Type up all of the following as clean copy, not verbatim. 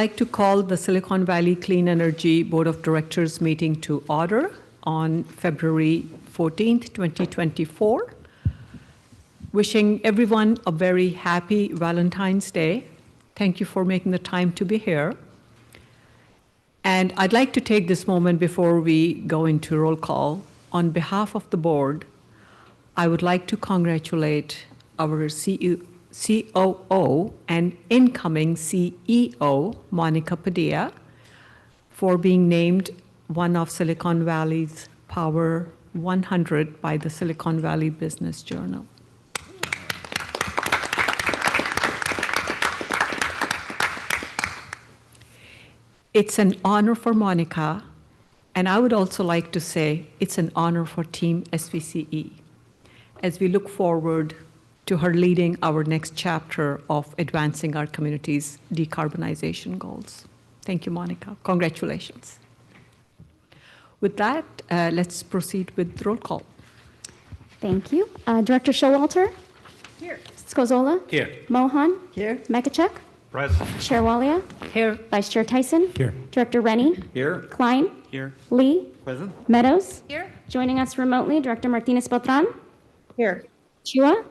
I'd like to call the Silicon Valley Clean Energy Board of Directors meeting to order on February 14th, 2024. Wishing everyone a very happy Valentine's Day. Thank you for making the time to be here. And I'd like to take this moment before we go into roll call. On behalf of the board, I would like to congratulate our COO and incoming CEO, Monica Padilla, for being named one of Silicon Valley's Power 100 by the Silicon Valley Business Journal. It's an honor for Monica, and I would also like to say it's an honor for Team SVCE as we look forward to her leading our next chapter of advancing our community's decarbonization goals. Thank you, Monica. Congratulations. With that, let's proceed with roll call. Thank you. Director Showalter? Here. Scozola? Here. Mohan? Here. Mekachuk? Present. Chair Walia? Here. Vice Chair Tyson? Here. Director Rennie? Here. Klein? Here. Lee? Present. Meadows? Here. Joining us remotely, Director Martinez Beltran? Here. Chua?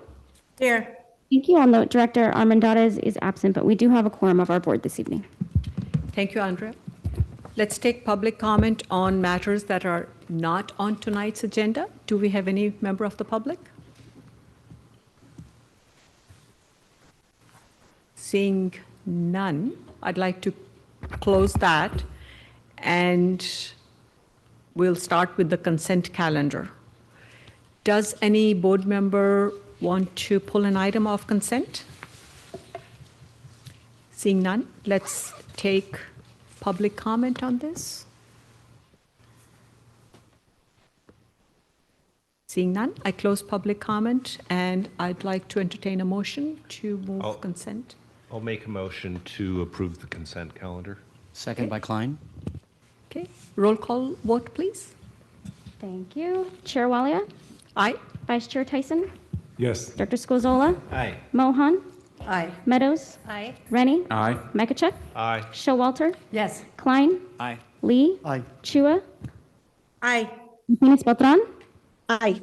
Here. Thank you. I'll note Director Armendariz is absent, but we do have a quorum of our board this evening. Thank you, Andrea. Let's take public comment on matters that are not on tonight's agenda. Do we have any member of the public? Seeing none, I'd like to close that, and we'll start with the consent calendar. Does any board member want to pull an item off consent? Seeing none, let's take public comment on this. Seeing none, I close public comment, and I'd like to entertain a motion to move consent. I'll make a motion to approve the consent calendar. Second by Klein. Okay, roll call vote, please. Thank you. Chair Walia? Aye. Vice Chair Tyson? Yes. Director Scozola? Aye. Mohan? Aye. Meadows? Aye. Rennie? Aye. Mekachuk? Aye. Showalter? Yes. Klein? Aye. Lee? Aye. Chua? Aye. Martinez Beltran? Aye.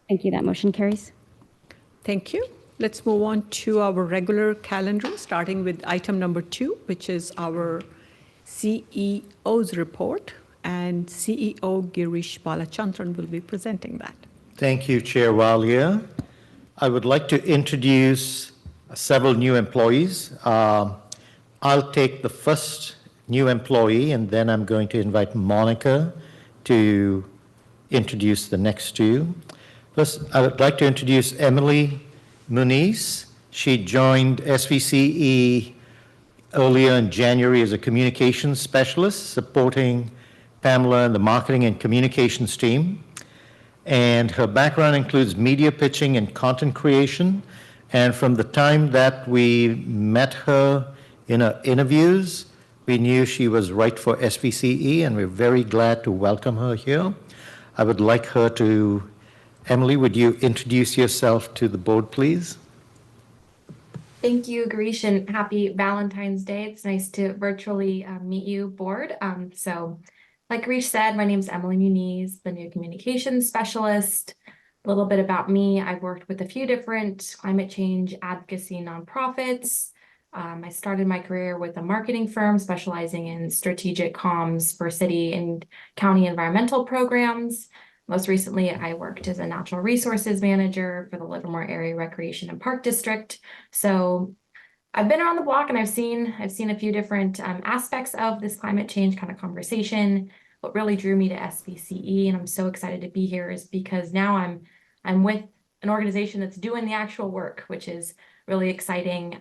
Thank you. That motion carries. Thank you. Let's move on to our regular calendar, starting with item number 2, which is our CEO's report, and CEO Girish Balachandran will be presenting that. Thank you, Chair Walia. I would like to introduce several new employees. I'll take the first new employee, and then I'm going to invite Monica to introduce the next two. First, I would like to introduce Emily Muniz. She joined SVCE earlier in January as a communications specialist, supporting Pamela and the marketing and communications team. And her background includes media pitching and content creation. And from the time that we met her in her interviews, we knew she was right for SVCE, and we're very glad to welcome her here. I would like her to, Emily, would you introduce yourself to the board, please? Thank you, Girish, and happy Valentine's Day. It's nice to virtually meet you, board. Like Girish said, my name is Emily Muniz, the new communications specialist. A little bit about me: I've worked with a few different climate change advocacy nonprofits. I started my career with a marketing firm specializing in strategic comms for city and county environmental programs. Most recently, I worked as a natural resources manager for the Livermore Area Recreation and Park District. So I've been around the block, and I've seen a few different aspects of this climate change kind of conversation. What really drew me to SVCE, and I'm so excited to be here, is because now I'm with an organization that's doing the actual work, which is really exciting.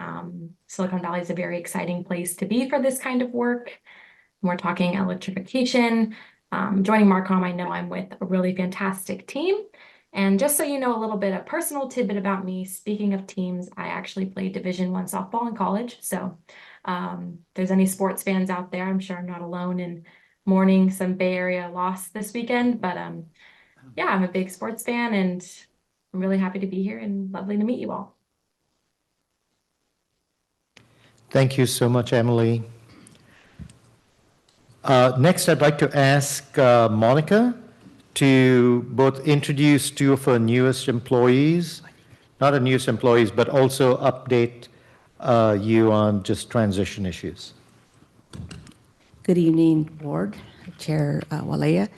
Silicon Valley is a very exciting place to be for this kind of work. We're talking electrification. Joining Marcom, I know I'm with a really fantastic team. And just so you know a little bit, a personal tidbit about me, speaking of teams, I actually played Division I softball in college. So if there's any sports fans out there, I'm sure I'm not alone in mourning some Bay Area loss this weekend. But yeah, I'm a big sports fan, and I'm really happy to be here and lovely to meet you all. Thank you so much, Emily. Next, I'd like to ask Monica to both introduce two of her newest employees, not her newest employees, but also update you on just transition issues. Good evening, Board, Chair Walea.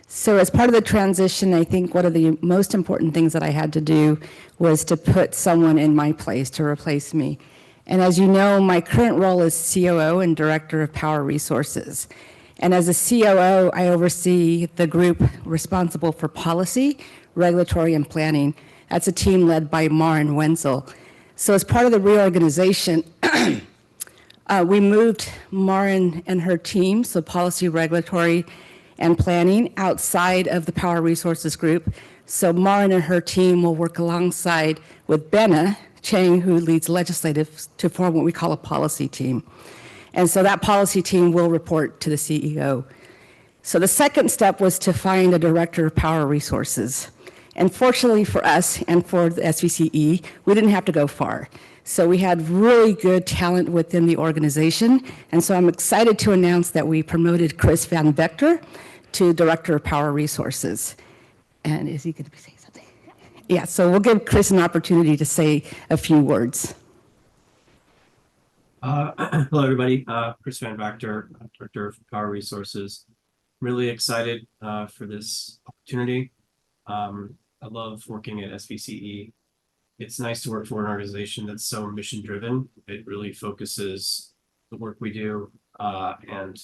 So as part of the transition, I think one of the most important things that I had to do was to put someone in my place to replace me. And as you know, my current role is COO and Director of Power Resources. And as a COO, I oversee the group responsible for policy, regulatory, and planning. That's a team led by Maren Wenzel. So as part of the reorganization, we moved Maren and her team, so policy, regulatory, and planning, outside of the Power Resources Group. So Maren and her team will work alongside with Benna Chang, who leads legislative, to form what we call a policy team. And so that policy team will report to the CEO. So the second step was to find a director of power resources. And fortunately for us and for the SVCE, we didn't have to go far. So we had really good talent within the organization. And so I'm excited to announce that we promoted Chris Van Vector to Director of Power Resources. And is he going to be saying something? Yeah, so we'll give Chris an opportunity to say a few words. Hello, everybody. Chris Van Vector, Director of Power Resources. Really excited for this opportunity. I love working at SVCE. It's nice to work for an organization that's so mission driven. It really focuses the work we do, and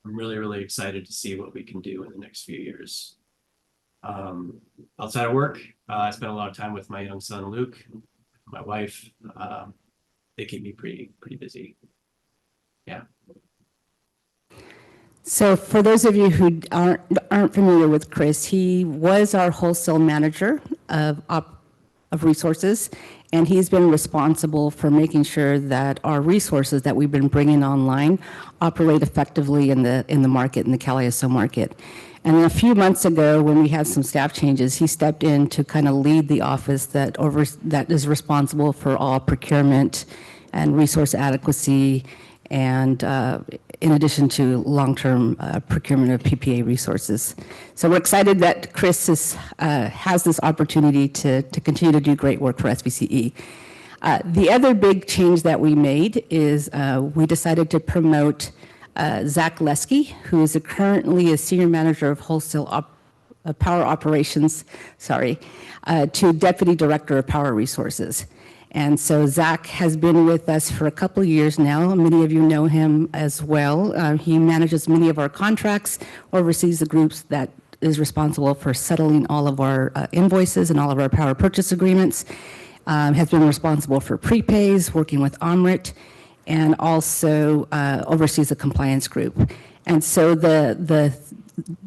I'm really excited to see what we can do in the next few years. Outside of work, I spend a lot of time with my young son Luke, my wife. They keep me pretty busy. Yeah. So for those of you who aren't familiar with Chris, he was our wholesale manager of resources, and he's been responsible for making sure that our resources that we've been bringing online operate effectively in the market, in the Caliaso market. And a few months ago, when we had some staff changes, he stepped in to kind of lead the office that is responsible for all procurement and resource adequacy, and in addition to long-term procurement of PPA resources. So we're excited that Chris has this opportunity to continue to do great work for SVCE. The other big change that we made is we decided to promote Zach Lesky, who is currently a senior manager of wholesale power operations, to deputy director of power resources. And so Zach has been with us for a couple of years now. Many of you know him as well. He manages many of our contracts, oversees the groups that is responsible for settling all of our invoices and all of our power purchase agreements, has been responsible for prepays, working with Omrit, and also oversees the compliance group. And so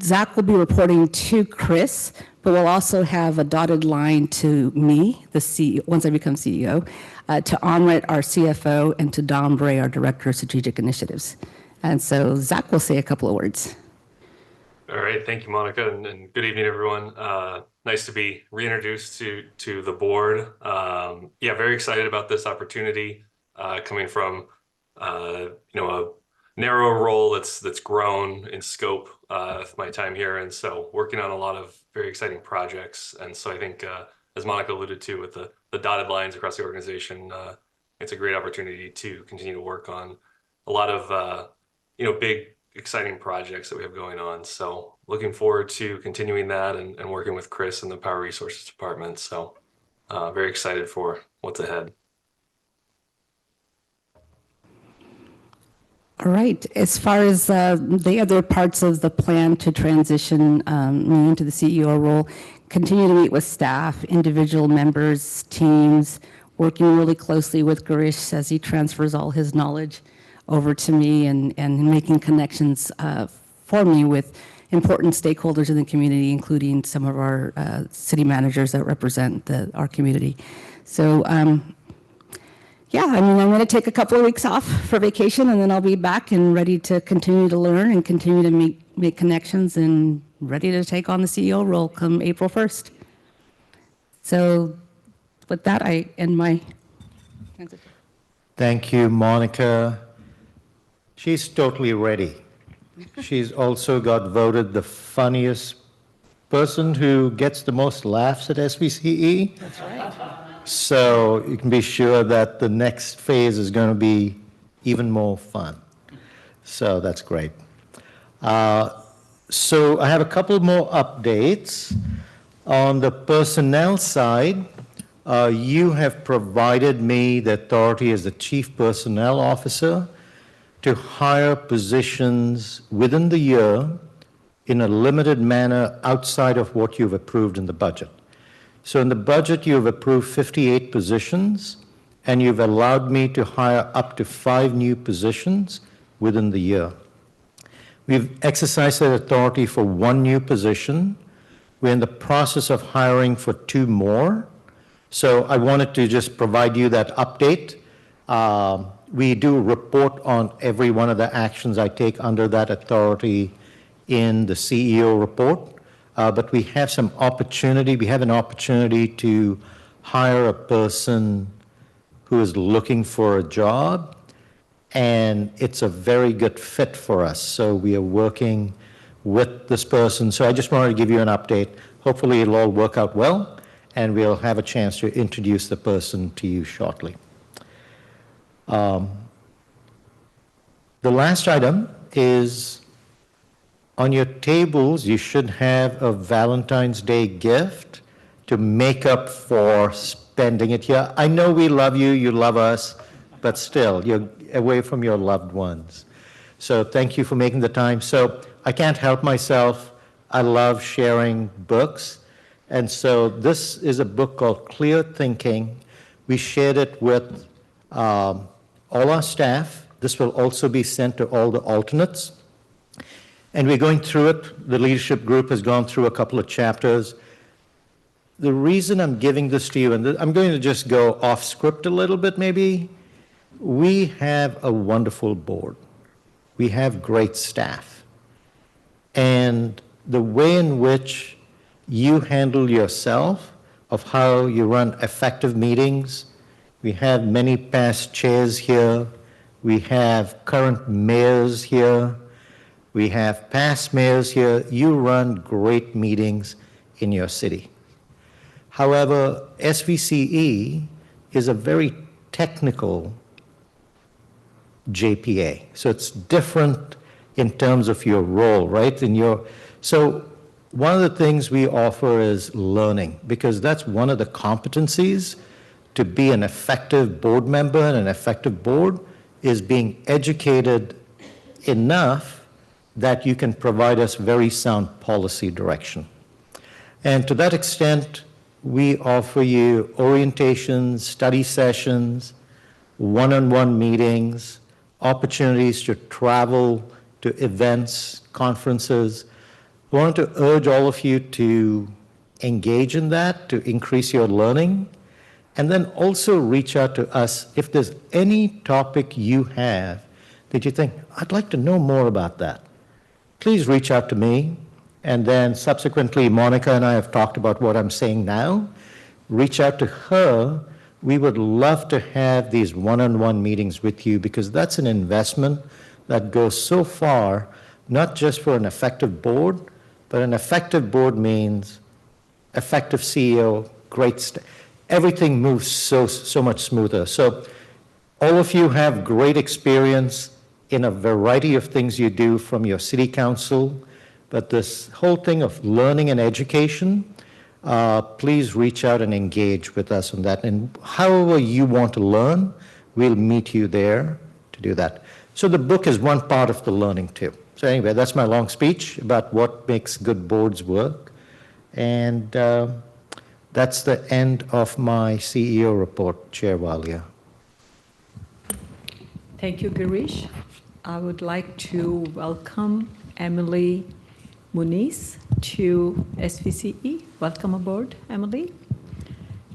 Zach will be reporting to Chris, but we'll also have a dotted line to me, the CEO, once I become CEO, to Omrit, our CFO, and to Dom Bray, our Director of Strategic Initiatives. And so Zach will say a couple of words. All right, thank you, Monica, and good evening, everyone. Nice to be reintroduced to the board. Yeah, very excited about this opportunity, coming from a narrow role that's grown in scope with my time here, and so working on a lot of very exciting projects. And so I think, as Monica alluded to, with the dotted lines across the organization, it's a great opportunity to continue to work on a lot of big exciting projects that we have going on. So looking forward to continuing that and working with Chris in the Power Resources Department. So very excited for what's ahead. All right. As far as the other parts of the plan to transition me into the CEO role, continue to meet with staff, individual members, teams, working really closely with Garish as he transfers all his knowledge over to me, and making connections for me with important stakeholders in the community, including some of our city managers that represent our community. So yeah, I mean, I'm going to take a couple of weeks off for vacation, and then I'll be back and ready to continue to learn and continue to make connections, and ready to take on the CEO role come April 1st. So with that, I end my transition. Thank you, Monica. She's totally ready. She's also got voted the funniest person who gets the most laughs at SVCE. That's right. So you can be sure that the next phase is going to be even more fun. So that's great. So I have a couple more updates. On the personnel side, you have provided me the authority as the Chief Personnel Officer to hire positions within the year in a limited manner outside of what you've approved in the budget. So in the budget, you've approved 58 positions, and you've allowed me to hire up to 5 new positions within the year. We've exercised that authority for 1 new position. We're in the process of hiring for 2 more. So I wanted to just provide you that update. We do report on every one of the actions I take under that authority in the CEO report. But we have some opportunity. We have an opportunity to hire a person who is looking for a job, and it's a very good fit for us. So we are working with this person. So I just wanted to give you an update. Hopefully it'll all work out well, and we'll have a chance to introduce the person to you shortly. The last item is on your tables, you should have a Valentine's Day gift to make up for spending it here. I know we love you, you love us, but still, you're away from your loved ones. So thank you for making the time. So I can't help myself. I love sharing books. And so this is a book called Clear Thinking. We shared it with all our staff. This will also be sent to all the alternates. And we're going through it. The leadership group has gone through a couple of chapters. The reason I'm giving this to you, and I'm going to just go off script a little bit maybe. We have a wonderful board. We have great staff. And the way in which you handle yourself, of how you run effective meetings, we have many past chairs here. We have current mayors here. We have past mayors here. You run great meetings in your city. However, SVCE is a very technical JPA. So it's different in terms of your role, right? So one of the things we offer is learning, because that's one of the competencies to be an effective board member and an effective board is being educated enough that you can provide us very sound policy direction. And to that extent, we offer you orientations, study sessions, one-on-one meetings, opportunities to travel to events, conferences. We want to urge all of you to engage in that, to increase your learning, and then also reach out to us if there's any topic you have that you think, I'd like to know more about that. Please reach out to me, and then subsequently Monica and I have talked about what I'm saying now. Reach out to her. We would love to have these one-on-one meetings with you, because that's an investment that goes so far, not just for an effective board, but an effective board means effective CEO, everything moves so much smoother. So all of you have great experience in a variety of things you do from your city council, but this whole thing of learning and education, please reach out and engage with us on that. And however you want to learn, we'll meet you there to do that. So the book is one part of the learning too. So anyway, that's my long speech about what makes good boards work. And that's the end of my CEO report, Chair Walia. Thank you, Girish. I would like to welcome Emily Muniz to SVCE. Welcome aboard, Emily.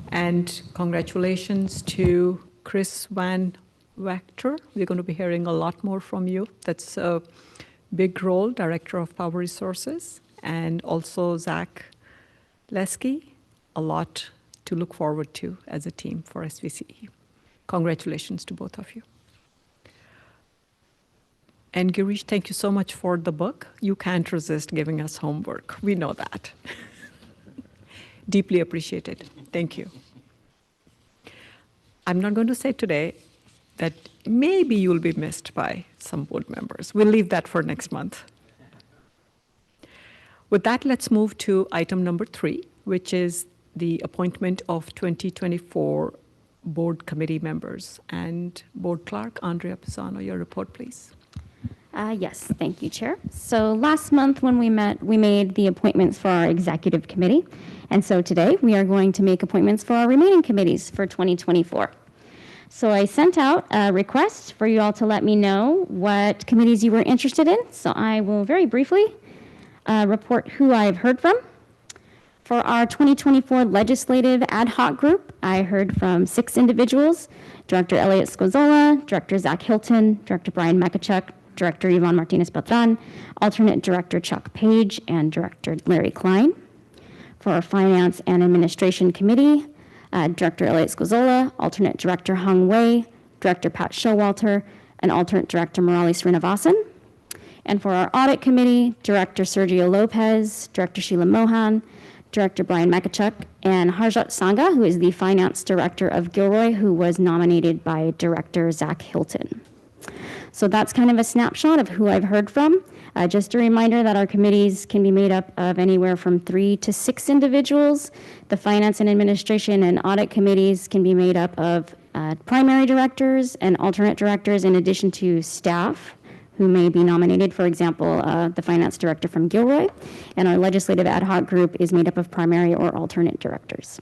And congratulations to Chris Van Wachter. We're going to be hearing a lot more from you. That's a big role, Director of Power Resources. And also Zach Lesky, a lot to look forward to as a team for SVCE. Congratulations to both of you. And Girish, thank you so much for the book. You can't resist giving us homework. We know that. Deeply appreciated. Thank you. I'm not going to say today that maybe you'll be missed by some board members. We'll leave that for next month. With that, let's move to item number 3, which is the appointment of 2024 board committee members. And Board Clerk, Andrea Pisano, your report, please. Yes, thank you, Chair. So last month when we met, we made the appointments for our executive committee. And so today we are going to make appointments for our remaining committees for 2024. So I sent out a request for you all to let me know what committees you were interested in. So I will very briefly report who I've heard from. For our 2024 legislative ad hoc group, I heard from 6 individuals: Director Elliot Scozola, Director Zach Hilton, Director Brian Makachuk, Director Yvonne Martinez-Beltran, Alternate Director Chuck Page, and Director Larry Klein. For our Finance and Administration Committee, Director Elliot Scozola, Alternate Director Hung Wei, Director Pat Showalter, and Alternate Director Murali Srinivasan. And for our Audit Committee, Director Sergio Lopez, Director Sheila Mohan, Director Brian Makachuk, and Harjot Sangha, who is the Finance Director of Gilroy, who was nominated by Director Zach Hilton. So that's kind of a snapshot of who I've heard from. Just a reminder that our committees can be made up of anywhere from 3 to 6 individuals. The Finance and Administration and Audit Committees can be made up of primary directors and alternate directors, in addition to staff who may be nominated, for example, the Finance Director from Gilroy. And our Legislative Ad Hoc Group is made up of primary or alternate directors.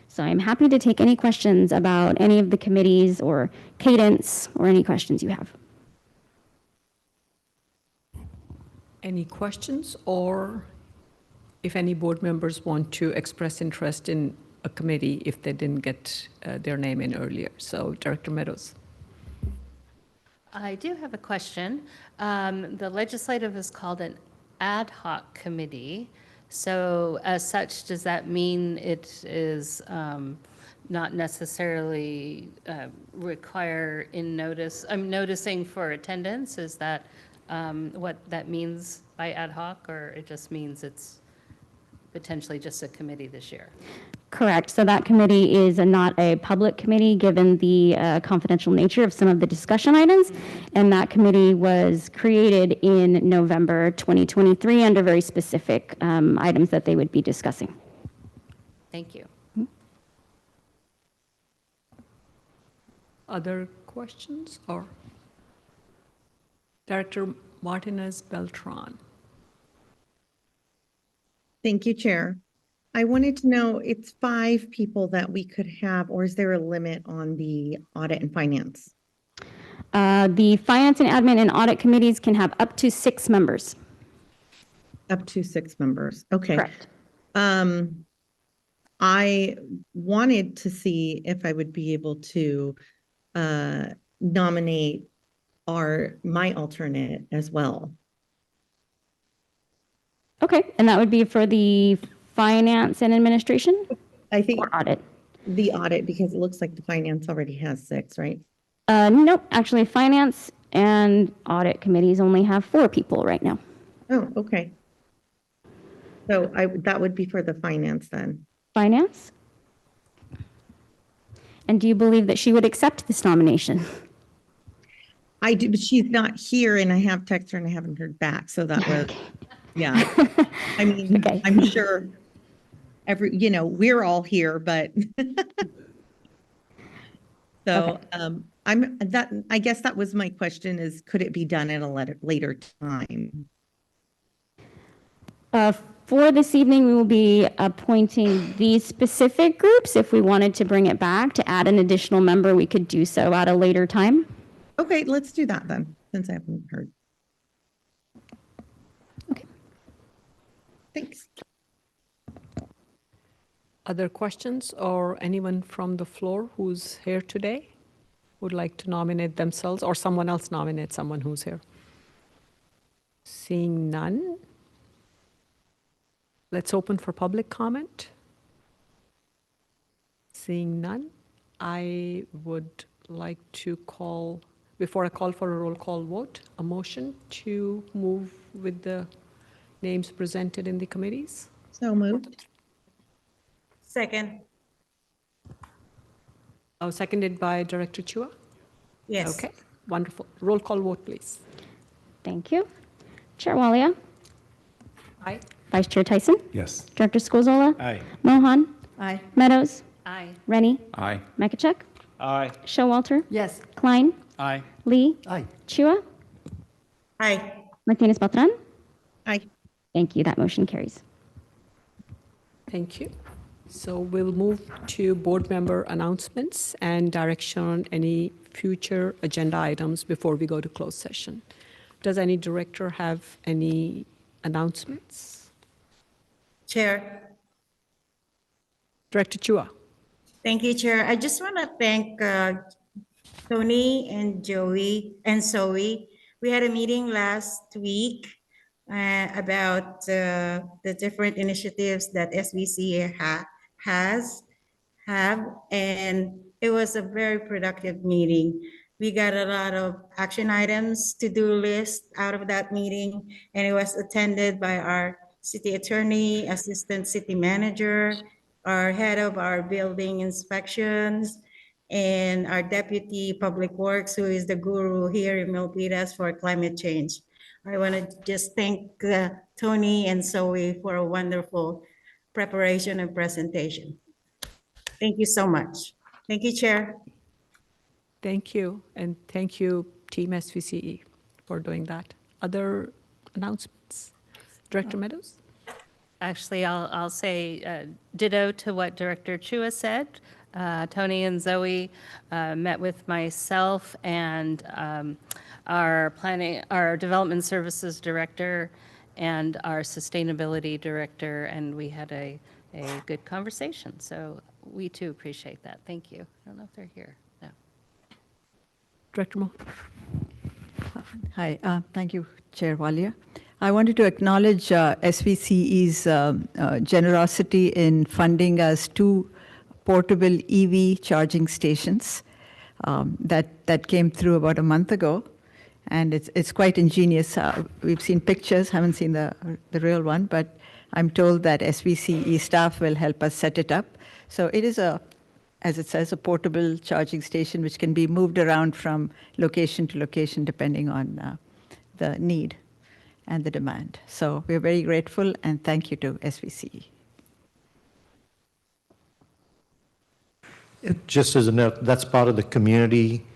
So I'm happy to take any questions about any of the committees or cadence or any questions you have. Any questions, or if any board members want to express interest in a committee if they didn't get their name in earlier? So Director Meadows. I do have a question. The legislative is called an ad hoc committee. So as such, does that mean it is not necessarily require in notice? I'm noticing for attendance. Is that what that means by ad hoc, or it just means it's potentially just a committee this year? Correct. So that committee is not a public committee, given the confidential nature of some of the discussion items. And that committee was created in November 2023 under very specific items that they would be discussing. Thank you. Other questions, or Director Martinez-Beltran? Thank you, Chair. I wanted to know, it's 5 people that we could have, or is there a limit on the audit and finance? The Finance and Admin and Audit Committees can have up to 6 members. Up to 6 members. Okay. Correct. I wanted to see if I would be able to nominate my alternate as well. Okay, and that would be for the Finance and Administration? I think Or audit? the audit, because it looks like the finance already has 6, right? Nope, actually, Finance and Audit Committees only have 4 people right now. Oh, okay. So that would be for the finance then. Finance? And do you believe that she would accept this nomination? I do, but she's not here, and I have texted her and I haven't heard back, so that was, yeah. I mean, Okay. I'm sure we're all here, but so I guess that was my question, is could it be done at a later time? For this evening, we will be appointing these specific groups. If we wanted to bring it back to add an additional member, we could do so at a later time. Okay, let's do that then, since I haven't heard. Okay. Thanks. Other questions, or anyone from the floor who's here today would like to nominate themselves, or someone else nominate someone who's here? Seeing none, let's open for public comment. Seeing none, I would like to call before I call for a roll call vote, a motion to move with the names presented in the committees? So moved. Second, Oh, seconded by Director Chua? yes. Okay, wonderful. Roll call vote, please. Thank you. Chair Walia, Aye. Vice Chair Tyson, Yes. Director Scozola, Aye. Mohan, Aye. Meadows, Aye. Rennie, Aye. Mekachuk, Aye. Showalter, Yes. Klein, Aye. Lee, Aye. Chua, Aye. Martinez Beltran. Aye. Thank you. That motion carries. Thank you. So we'll move to board member announcements and direction on any future agenda items before we go to closed session. Does any director have any announcements? Chair, Director Chua? thank you, Chair. I just want to thank Tony and Joey and Zoe. We had a meeting last week about the different initiatives that SVCE has have, and it was a very productive meeting. We got a lot of action items, to-do list out of that meeting, and it was attended by our city attorney, assistant city manager, our head of our building inspections, and our deputy public works, who is the guru here in Milpitas for climate change. I want to just thank Tony and Zoe for a wonderful preparation and presentation. Thank you so much. Thank you, Chair. Thank you, and thank you, Team SVCE, for doing that. Other announcements? Director Meadows? Actually, I'll say ditto to what Director Chua said. Tony and Zoe met with myself and our development services director and our sustainability director, and we had a good conversation. So we too appreciate that. Thank you. I don't know if they're here. No. Director Mo? Hi, thank you, Chair Walia. I wanted to acknowledge SVCE's generosity in funding us 2 portable EV charging stations that came through about a month ago, and it's quite ingenious. We've seen pictures, haven't seen the real one, but I'm told that SVCE staff will help us set it up. So it is as it says, a portable charging station which can be moved around from location to location depending on the need and the demand. So we're very grateful, and thank you to SVCE. Just as a note, that's part of the community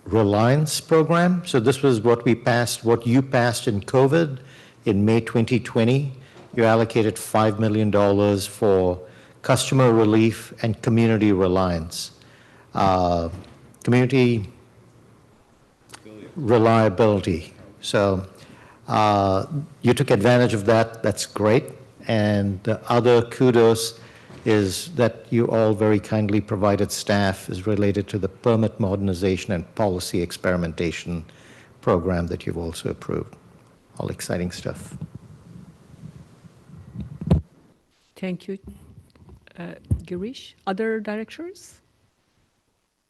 reliance program. So this was what you passed in COVID in May 2020. You allocated $5 million for customer relief and community reliance. Community reliability. So you took advantage of that. That's great. And the other kudos is that you all very kindly provided staff is related to the permit modernization and policy experimentation program that you've also approved. All exciting stuff. Thank you, Girish. Other directors?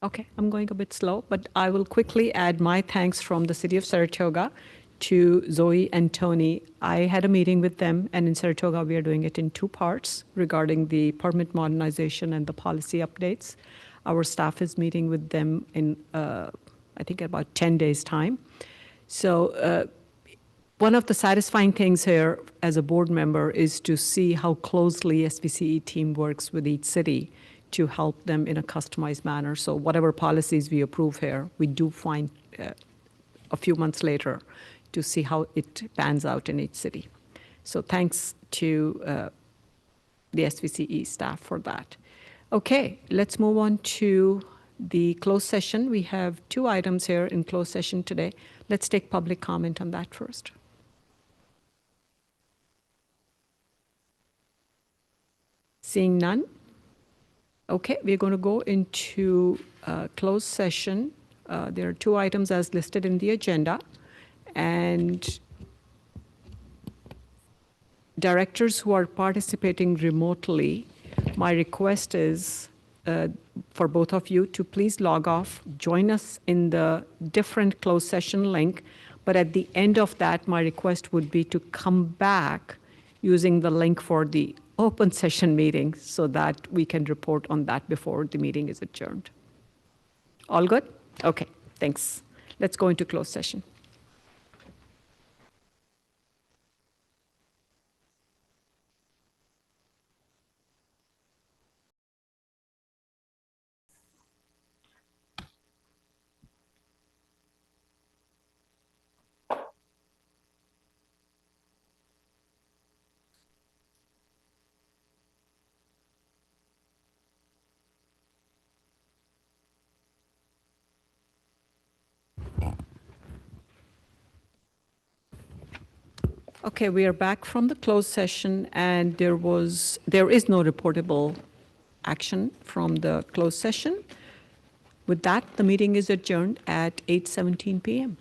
Okay, I'm going a bit slow, but I will quickly add my thanks from the City of Saratoga to Zoe and Tony. I had a meeting with them, and in Saratoga, we are doing it in 2 parts regarding the permit modernization and the policy updates. Our staff is meeting with them in, I think, about 10 days' time. So one of the satisfying things here as a board member is to see how closely SVCE team works with each city to help them in a customized manner. So whatever policies we approve here, we do find a few months later to see how it pans out in each city. So thanks to the SVCE staff for that. Okay, let's move on to the closed session. We have 2 items here in closed session today. Let's take public comment on that first. Seeing none? Okay, we're going to go into closed session. There are 2 items as listed in the agenda. And directors who are participating remotely, my request is for both of you to please log off, join us in the different closed session link. But at the end of that, my request would be to come back using the link for the open session meeting so that we can report on that before the meeting is adjourned. All good? Okay, thanks. Let's go into closed session. Okay, we are back from the closed session, and there is no reportable action from the closed session. With that, the meeting is adjourned at 8:17 p.m.